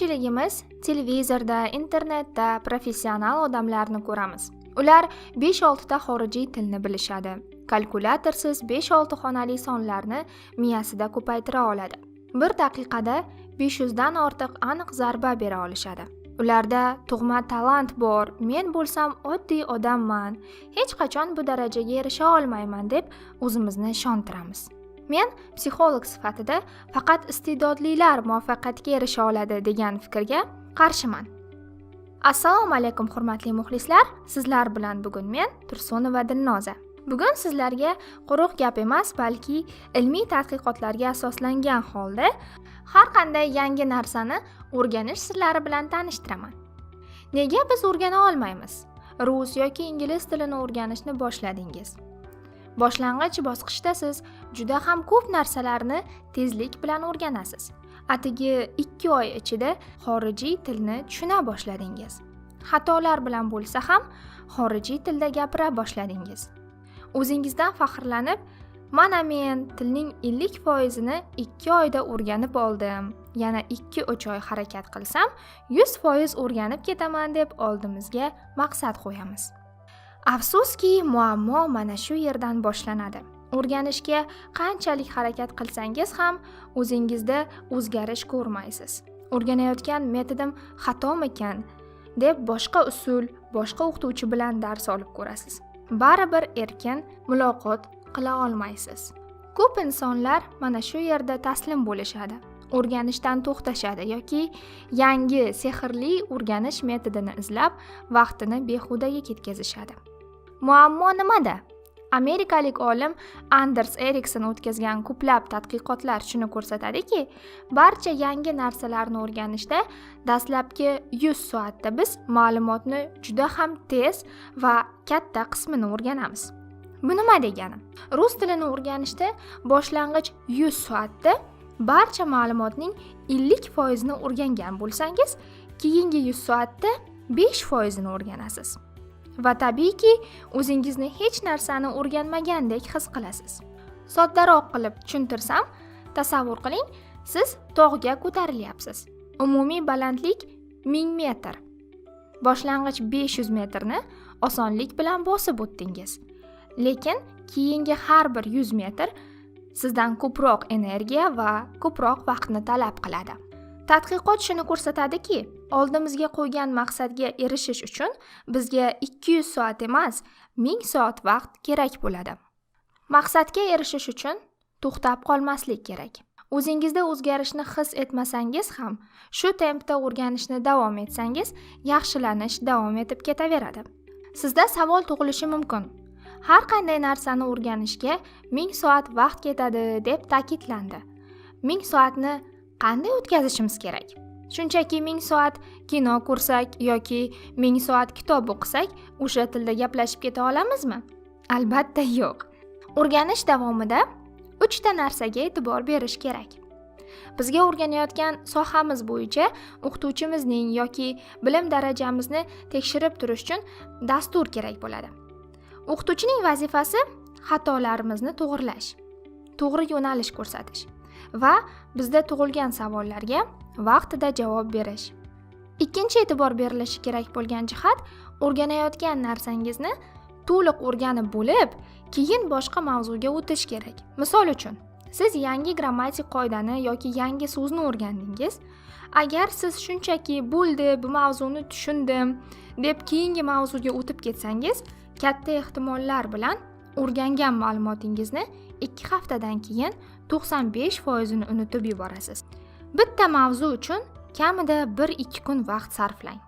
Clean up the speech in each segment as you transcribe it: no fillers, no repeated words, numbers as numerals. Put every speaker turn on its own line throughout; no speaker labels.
Ko'pchiligimiz televizorda, internetda professional odamlarni ko'ramiz. Ular 5-6 ta xorijiy tilni bilishadi. Kalkulyatorsiz 5-6 xonali sonlarni miyasida ko'paytira oladi. Bir daqiqada 500 dan ortiq aniq zarba bera olishadi. Ularda tug'ma talant bor, men bo'lsam oddiy odamman, hech qachon bu darajaga erisha olmayman deb o'zimizni ishontiramiz. Men psixolog sifatida faqat iste'dodlilar muvaffaqiyatga erisha oladi degan fikrga qarshiman. Assalomu alaykum hurmatli muxlislar, sizlar bilan bugun men Tursunova Dilnoza. Bugun sizlarga quruq gap emas, balki ilmiy tadqiqotlarga asoslangan holda har qanday yangi narsani o'rganish sirlari bilan tanishtiraman. Nega biz o'rgana olmaymiz? Rus yoki ingliz tilini o'rganishni boshladingiz. Boshlang'ich bosqichda siz juda ham ko'p narsalarni tezlik bilan o'rganasiz. Atigi 2 oy ichida xorijiy tilni tushuna boshladingiz. Xatolar bilan bo'lsa ham xorijiy tilda gapira boshladingiz. O'zingizdan faxrlanib, mana men tilning 50% 2 oyda o'rganib oldim. Yana 2-3 oy harakat qilsam, 100% o'rganib ketaman deb oldimizga maqsad qo'yamiz. Afsuski, muammo mana shu yerdan boshlanadi. O'rganishga qanchalik harakat qilsangiz ham o'zingizda o'zgarish ko'rmaysiz. O'rganayotgan metodim xatomikan deb boshqa usul, boshqa o'qituvchi bilan dars olib ko'rasiz. Baribir erkin muloqot qila olmaysiz. Ko'p insonlar mana shu yerda taslim bo'lishadi. O'rganishdan to'xtashadi yoki yangi sehrli o'rganish metodini izlab vaqtini behudaga ketkazishadi. Muammo nimada? Amerikalik olim Anders Ericsson o'tkazgan ko'plab tadqiqotlar shuni ko'rsatadiki, barcha yangi narsalarni o'rganishda dastlabki 100 soatda biz ma'lumotni juda ham tez va katta qismini o'rganamiz. Bu nima degani? Rus tilini o'rganishda boshlang'ich 100 soatda barcha ma'lumotning 50% ni o'rgangan bo'lsangiz, keyingi 100 soatda 5% ni o'rganasiz. Va tabiiyki, o'zingizni hech narsani o'rganmagandek his qilasiz. Soddaroq qilib tushuntirsam, tasavvur qiling, siz tog'ga ko'tarilyapsiz. Umumiy balandlik 1000 metr. Boshlang'ich 500 metrni osonlik bilan bosib o'tdingiz. Lekin keyingi har bir 100 metr sizdan ko'proq energiya va ko'proq vaqtni talab qiladi. Tadqiqot shuni ko'rsatadiki, oldimizga qo'ygan maqsadga erishish uchun bizga 200 soat emas, 1000 soat vaqt kerak bo'ladi. Maqsadga erishish uchun to'xtab qolmaslik kerak. O'zingizda o'zgarishni his etmasangiz ham, shu tempda o'rganishni davom etsangiz, yaxshilanish davom etib ketaveradi. Sizda savol tug'ilishi mumkin. Har qanday narsani o'rganishga 1000 soat vaqt ketadi deb ta'kidlandi. 1000 soatni qanday o'tkazishimiz kerak? Shunchaki 1000 soat kino ko'rsak yoki 1000 soat kitob o'qisak, o'sha tilda gaplashib keta olamizmi? Albatta yo'q. O'rganish davomida 3 ta narsaga e'tibor berish kerak. Bizga o'rganayotgan sohamiz bo'yicha o'qituvchimizning yoki bilim darajamizni tekshirib turish uchun dastur kerak bo'ladi. O'qituvchining vazifasi xatolarimizni to'g'rilash, to'g'ri yo'nalish ko'rsatish va bizda tug'ilgan savollarga vaqtida javob berish. Ikkinchi e'tibor berilishi kerak bo'lgan jihat, o'rganayotgan narsangizni to'liq o'rganib bo'lib, keyin boshqa mavzuga o'tish kerak. Misol uchun, siz yangi grammatik qoidani yoki yangi so'zni o'rgandingiz. Agar siz shunchaki bo'ldi, bu mavzuni tushundim deb keyingi mavzuga o'tib ketsangiz, katta ehtimollar bilan o'rgangan ma'lumotingizni 2 haftadan keyin 95% ni unutib yuborasiz. Bitta mavzu uchun kamida 1-2 kun vaqt sarflang.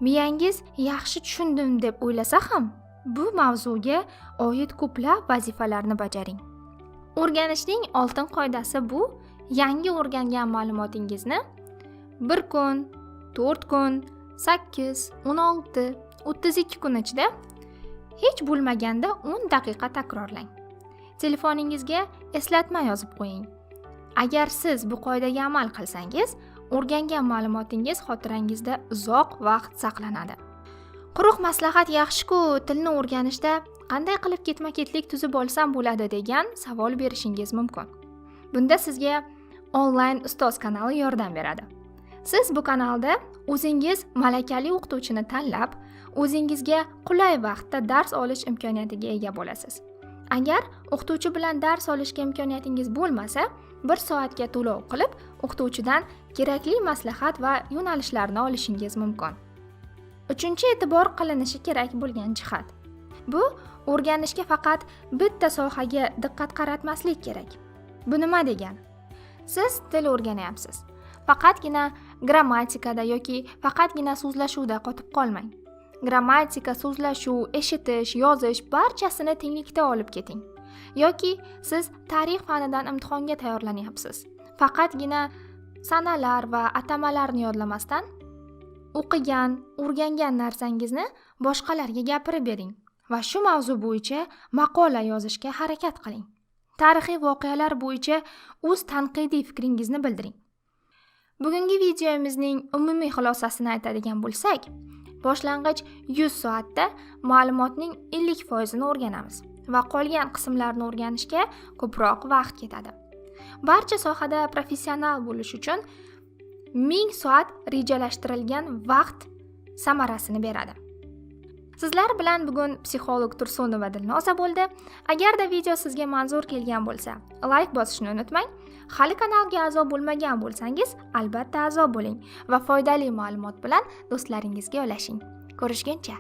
Miyangiz yaxshi tushundim deb o'ylasa ham, bu mavzuga oid ko'plab vazifalarni bajaring. O'rganishning oltin qoidasi bu: yangi o'rgangan ma'lumotingizni 1 kun, 4 kun, 8, 16, 32 kun ichida hech bo'lmaganda 10 daqiqa takrorlang. Telefoningizga eslatma yozib qo'ying. Agar siz bu qoidaga amal qilsangiz, o'rgangan ma'lumotingiz xotirangizda uzoq vaqt saqlanadi. Quruq maslahat yaxshi-ku, tilni o'rganishda qanday qilib ketma-ketlik tuzib olsam bo'ladi degan savol berishingiz mumkin. Bunda sizga onlayn ustoz kanali yordam beradi. Siz bu kanalda o'zingiz malakali o'qituvchini tanlab, o'zingizga qulay vaqtda dars olish imkoniyatiga ega bo'lasiz. Agar o'qituvchi bilan dars olishga imkoniyatingiz bo'lmasa, 1 soatga to'lov qilib, o'qituvchidan kerakli maslahat va yo'nalishlarni olishingiz mumkin. 3-e'tibor qilinishi kerak bo'lgan jihat. Bu o'rganishga faqat bitta sohaga diqqat qaratmaslik kerak. Bu nima degani? Siz til o'rganyapsiz. Faqatgina grammatikada yoki faqatgina so'zlashuvda qotib qolmang. Grammatika, so'zlashuv, eshitish, yozish barchasini tenglikda olib keting. Yoki siz tarix fanidan imtihonga tayyorlanyapsiz. Faqatgina sanalar va atamalarni yodlamasdan o'qigan, o'rgangan narsangizni boshqalarga gapirib bering va shu mavzu bo'yicha maqola yozishga harakat qiling. Tarixiy voqealar bo'yicha o'z tanqidiy fikringizni bildiring. Bugungi videomizning umumiy xulosasini aytadigan bo'lsak, boshlang'ich 100 soatda ma'lumotning 50% ni o'rganamiz va qolgan qismlarni o'rganishga ko'proq vaqt ketadi. Barcha sohada professional bo'lish uchun 1000 soat rejalashtirilgan vaqt samarasini beradi. Sizlar bilan bugun psixolog Tursunova Dilnoza bo'ldi. Agarda video sizga manzur kelgan bo'lsa, like bosishni unutmang. Hali kanalga a'zo bo'lmagan bo'lsangiz, albatta a'zo bo'ling va foydali ma'lumot bilan do'stlaringizga ulashing. Ko'rishguncha.